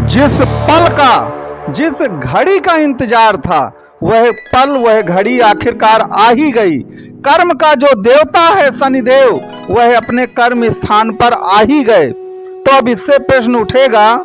जिस पल का, जिस घड़ी का इंतजार था, वह पल, वह घड़ी आखिरकार आ ही गई। कर्म का जो देवता है शनिदेव, वह अपने कर्म स्थान पर आ ही गए। तो अब इससे प्रश्न उठेगा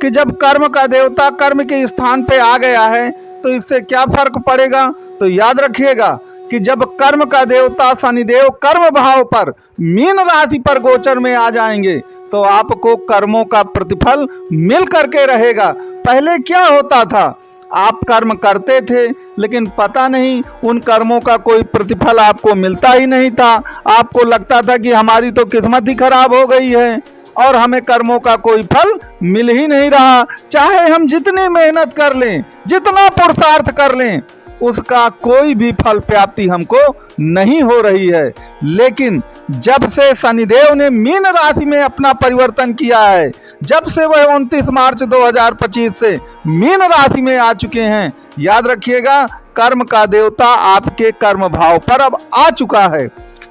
कि जब कर्म का देवता कर्म के स्थान पे आ गया है तो इससे क्या फर्क पड़ेगा। तो याद रखिएगा कि जब कर्म का देवता शनिदेव कर्म भाव पर मीन राशि पर गोचर में आ जाएंगे तो आपको कर्मों का प्रतिफल मिल करके रहेगा। पहले क्या होता था, आप कर्म करते थे लेकिन पता नहीं उन कर्मों का कोई प्रतिफल आपको मिलता ही नहीं था। आपको लगता था कि हमारी तो किस्मत ही खराब हो गई है और हमें कर्मों का कोई फल मिल ही नहीं रहा। चाहे हम जितनी मेहनत कर लें, जितना पुरुषार्थ कर लें, उसका कोई भी फल प्राप्ति हमको नहीं हो रही है। लेकिन जब से शनिदेव ने मीन राशि में अपना परिवर्तन किया है, जब से वह 29 मार्च 2025 से मीन राशि में आ चुके हैं, याद रखिएगा कर्म का देवता आपके कर्म भाव पर अब आ चुका है।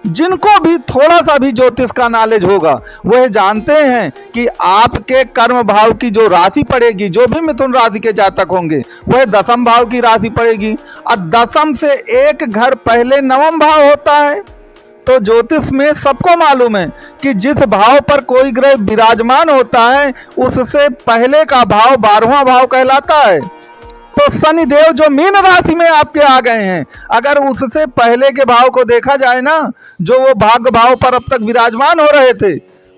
जिनको भी थोड़ा सा भी ज्योतिष का नॉलेज होगा वह जानते हैं कि आपके कर्म भाव की जो राशि पड़ेगी, जो भी मिथुन राशि के जातक होंगे, वह दशम भाव की राशि पड़ेगी और दशम से एक घर पहले नवम भाव होता है। तो ज्योतिष में सबको मालूम है कि जिस भाव पर कोई ग्रह विराजमान होता है उससे पहले का भाव 12वां भाव कहलाता है। तो शनिदेव जो मीन राशि में आपके आ गए हैं, अगर उससे पहले के भाव को देखा जाए ना, जो वो भाग्य भाव पर अब तक विराजमान हो रहे थे,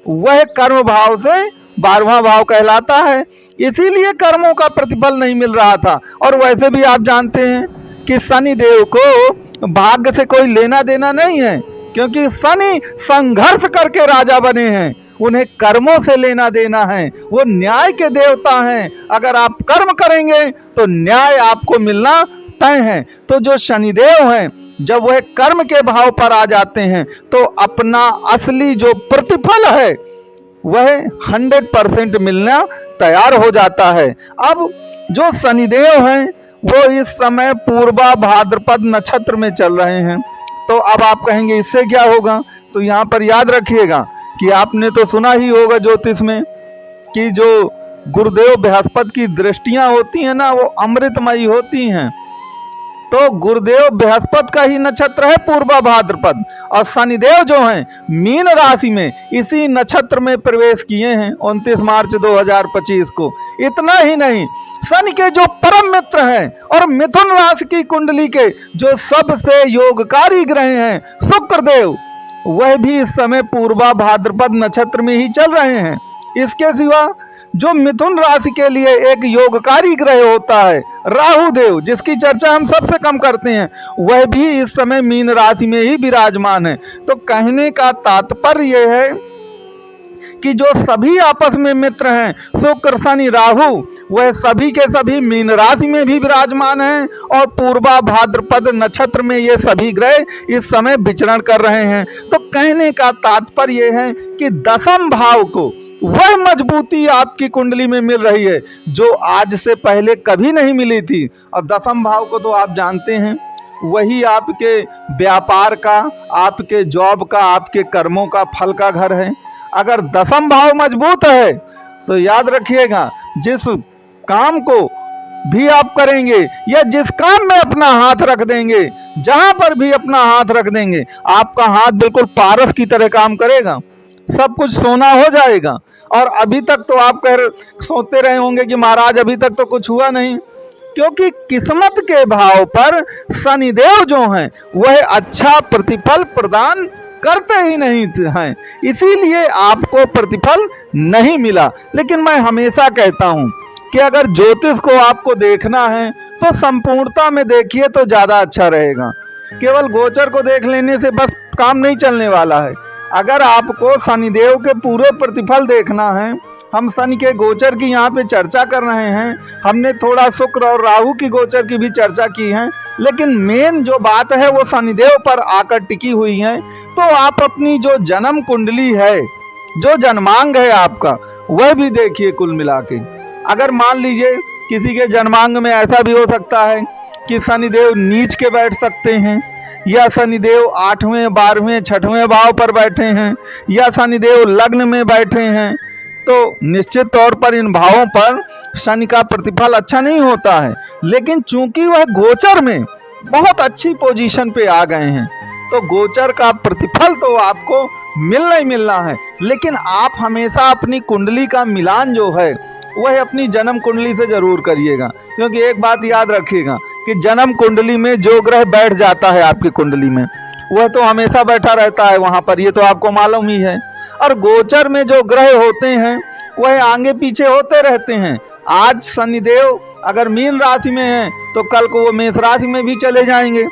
वह कर्म भाव से 12वां भाव कहलाता है। इसीलिए कर्मों का प्रतिफल नहीं मिल रहा था। और वैसे भी आप जानते हैं कि शनिदेव को भाग्य से कोई लेना देना नहीं है, क्योंकि शनि संघर्ष करके राजा बने हैं, उन्हें कर्मों से लेना देना है। वो न्याय के देवता हैं। अगर आप कर्म करेंगे तो न्याय आपको मिलना तय है। तो जो शनिदेव हैं, जब वह कर्म के भाव पर आ जाते हैं तो अपना असली जो प्रतिफल है वह 100% मिलना तैयार हो जाता है। अब जो शनिदेव हैं वो इस समय पूर्वा भाद्रपद नक्षत्र में चल रहे हैं। तो अब आप कहेंगे इससे क्या होगा, तो यहाँ पर याद रखिएगा कि आपने तो सुना ही होगा ज्योतिष में कि जो गुरुदेव बृहस्पति की दृष्टियां होती हैं ना, वो अमृतमयी होती हैं। तो गुरुदेव बृहस्पति का ही नक्षत्र है पूर्वा भाद्रपद, और शनिदेव जो हैं मीन राशि में इसी नक्षत्र में प्रवेश किए हैं 29 मार्च 2025 को। इतना ही नहीं, शनि के जो परम मित्र हैं और मिथुन राशि की कुंडली के जो सबसे योगकारी ग्रह हैं शुक्रदेव, वह भी इस समय पूर्वा भाद्रपद नक्षत्र में ही चल रहे हैं। इसके सिवा जो मिथुन राशि के लिए एक योगकारी ग्रह होता है राहु देव, जिसकी चर्चा हम सबसे कम करते हैं, वह भी इस समय मीन राशि में ही विराजमान है। तो कहने का तात्पर्य यह है कि जो सभी आपस में मित्र हैं शुक्र शनि राहु, वह सभी के सभी मीन राशि में भी विराजमान हैं और पूर्वा भाद्रपद नक्षत्र में ये सभी ग्रह इस समय विचरण कर रहे हैं। तो कहने का तात्पर्य यह है कि दशम भाव को वह मजबूती आपकी कुंडली में मिल रही है जो आज से पहले कभी नहीं मिली थी। और दशम भाव को तो आप जानते हैं, वही आपके व्यापार का, आपके जॉब का, आपके कर्मों का, फल का घर है। अगर दशम भाव मजबूत है तो याद रखिएगा जिस काम को भी आप करेंगे या जिस काम में अपना हाथ रख देंगे, जहां पर भी अपना हाथ रख देंगे, आपका हाथ बिल्कुल पारस की तरह काम करेगा, सब कुछ सोना हो जाएगा। और अभी तक तो आप सोचते रहे होंगे कि महाराज अभी तक तो कुछ हुआ नहीं, क्योंकि किस्मत के भाव पर शनिदेव जो हैं वह अच्छा प्रतिफल प्रदान करते ही नहीं हैं, इसीलिए आपको प्रतिफल नहीं मिला। लेकिन मैं हमेशा कहता हूं कि अगर ज्योतिष को आपको देखना है तो संपूर्णता में देखिए तो ज्यादा अच्छा रहेगा। केवल गोचर को देख लेने से बस काम नहीं चलने वाला है। अगर आपको शनिदेव के पूरे प्रतिफल देखना है, हम शनि के गोचर की यहाँ पे चर्चा कर रहे हैं, हमने थोड़ा शुक्र और राहु की गोचर की भी चर्चा की है, लेकिन मेन जो बात है वो शनिदेव पर आकर टिकी हुई है। तो आप अपनी जो जन्म कुंडली है, जो जन्मांग है आपका, वह भी देखिए कुल मिला के। अगर मान लीजिए किसी के जन्मांग में ऐसा भी हो सकता है कि शनिदेव नीच के बैठ सकते हैं, या शनिदेव 8वें 12वें 6वें भाव पर बैठे हैं, या शनिदेव लग्न में बैठे हैं, तो निश्चित तौर पर इन भावों पर शनि का प्रतिफल अच्छा नहीं होता है। लेकिन चूंकि वह गोचर में बहुत अच्छी पोजीशन पे आ गए हैं तो गोचर का प्रतिफल तो आपको मिलना ही मिलना है। लेकिन आप हमेशा अपनी कुंडली का मिलान जो है वह अपनी जन्म कुंडली से जरूर करिएगा, क्योंकि एक बात याद रखिएगा कि जन्म कुंडली में जो ग्रह बैठ जाता है आपकी कुंडली में वह तो हमेशा बैठा रहता है वहां पर, ये तो आपको मालूम ही है। और गोचर में जो ग्रह होते हैं वह आगे पीछे होते रहते हैं। आज शनिदेव अगर मीन राशि में हैं तो कल को वो मेष राशि में भी चले जाएंगे।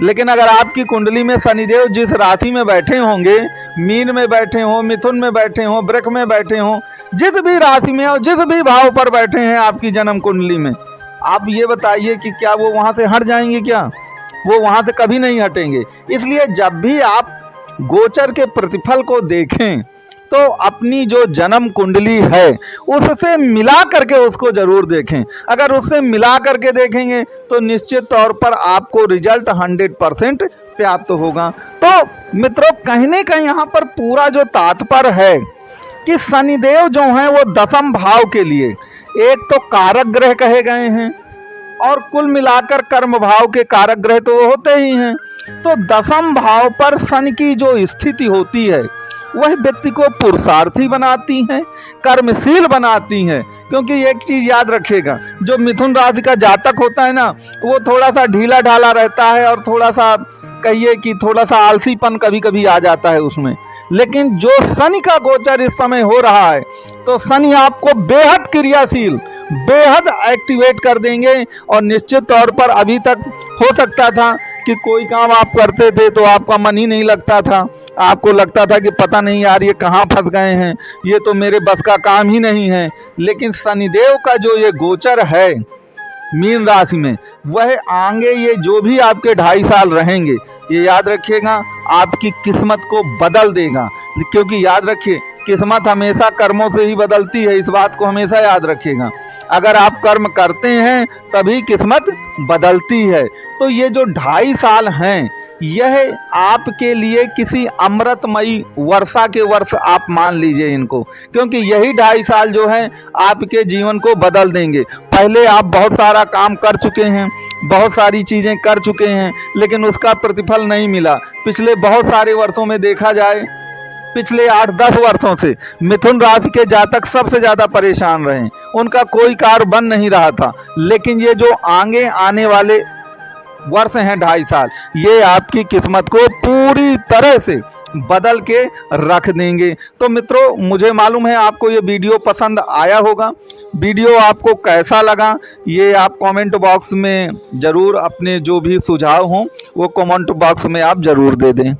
लेकिन अगर आपकी कुंडली में शनिदेव जिस राशि में बैठे होंगे, मीन में बैठे हों, मिथुन में बैठे हों, वृष में बैठे हों, जिस भी राशि में और जिस भी भाव पर बैठे हैं आपकी जन्म कुंडली में, आप ये बताइए कि क्या वो वहां से हट जाएंगे? क्या वो वहां से कभी नहीं हटेंगे। इसलिए जब भी आप गोचर के प्रतिफल को देखें तो अपनी जो जन्म कुंडली है उससे मिला करके उसको जरूर देखें। अगर उससे मिला करके देखेंगे तो निश्चित तौर पर आपको रिजल्ट 100% प्राप्त होगा। तो मित्रों, कहने का यहाँ पर पूरा जो तात्पर्य है कि शनिदेव जो हैं वो दशम भाव के लिए एक तो कारक ग्रह कहे गए हैं और कुल मिलाकर कर्म भाव के कारक ग्रह तो वो होते ही हैं। तो दशम भाव पर शनि की जो स्थिति होती है वह व्यक्ति को पुरुषार्थी बनाती हैं, कर्मशील बनाती हैं। क्योंकि एक चीज याद रखिएगा, जो मिथुन राशि का जातक होता है ना वो थोड़ा सा ढीला ढाला रहता है और थोड़ा सा कहिए कि थोड़ा सा आलसीपन कभी कभी आ जाता है उसमें। लेकिन जो शनि का गोचर इस समय हो रहा है तो शनि आपको बेहद क्रियाशील, बेहद एक्टिवेट कर देंगे। और निश्चित तौर पर अभी तक हो सकता था कि कोई काम आप करते थे तो आपका मन ही नहीं लगता था, आपको लगता था कि पता नहीं यार ये कहाँ फंस गए हैं, ये तो मेरे बस का काम ही नहीं है। लेकिन शनिदेव का जो ये गोचर है मीन राशि में, वह आगे ये जो भी आपके 2.5 साल रहेंगे, ये याद रखिएगा आपकी किस्मत को बदल देगा। क्योंकि याद रखिए किस्मत हमेशा कर्मों से ही बदलती है, इस बात को हमेशा याद रखिएगा। अगर आप कर्म करते हैं तभी किस्मत बदलती है। तो ये जो 2.5 साल हैं यह आपके लिए किसी अमृतमयी वर्षा के वर्ष आप मान लीजिए इनको, क्योंकि यही 2.5 साल जो है आपके जीवन को बदल देंगे। पहले आप बहुत सारा काम कर चुके हैं, बहुत सारी चीजें कर चुके हैं, लेकिन उसका प्रतिफल नहीं मिला। पिछले बहुत सारे वर्षों में देखा जाए, पिछले 8-10 वर्षों से मिथुन राशि के जातक सबसे ज्यादा परेशान रहे, उनका कोई कार्य बन नहीं रहा था। लेकिन ये जो आगे आने वाले वर्ष हैं 2.5 साल, ये आपकी किस्मत को पूरी तरह से बदल के रख देंगे। तो मित्रों, मुझे मालूम है आपको ये वीडियो पसंद आया होगा। वीडियो आपको कैसा लगा ये आप कमेंट बॉक्स में ज़रूर अपने जो भी सुझाव हों वो कमेंट बॉक्स में आप ज़रूर दे दें।